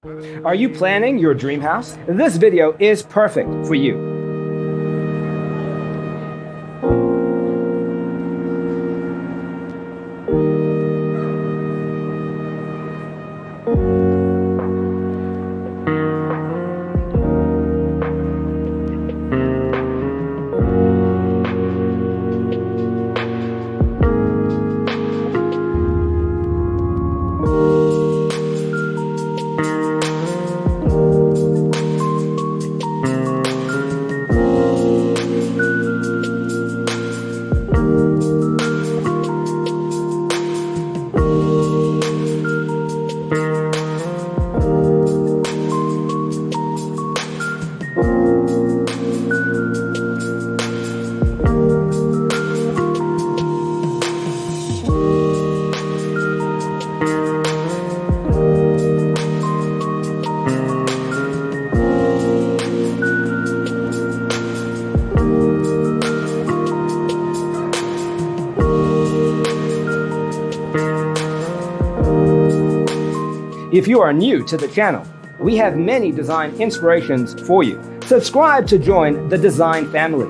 Are you planning your dream house? This video is perfect for you. If you are new to the channel, we have many design inspirations for you. Subscribe to join the design family.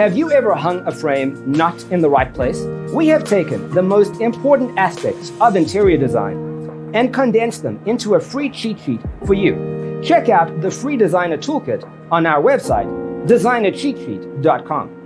Have you ever hung a frame not in the right place? We have taken the most important aspects of interior design and condensed them into a free cheat sheet for you. Check out the free designer toolkit on our website, designercheatsheet.com.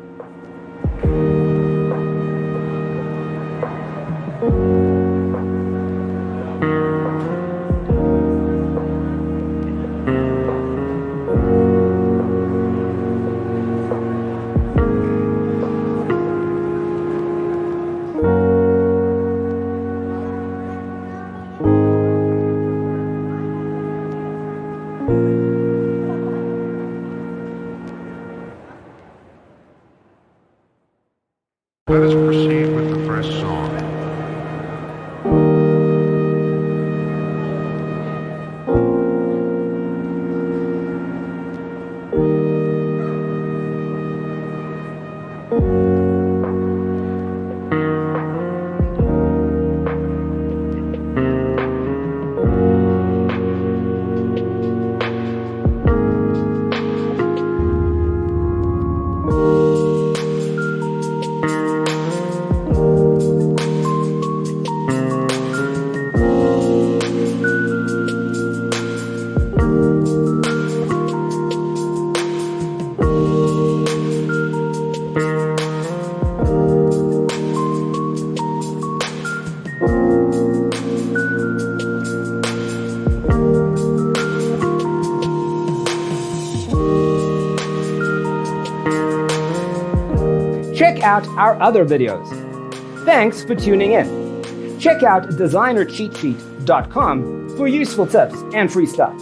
Let us proceed with the first song. Check out our other videos. Thanks for tuning in. Check out designercheatsheet.com for useful tips and free stuff.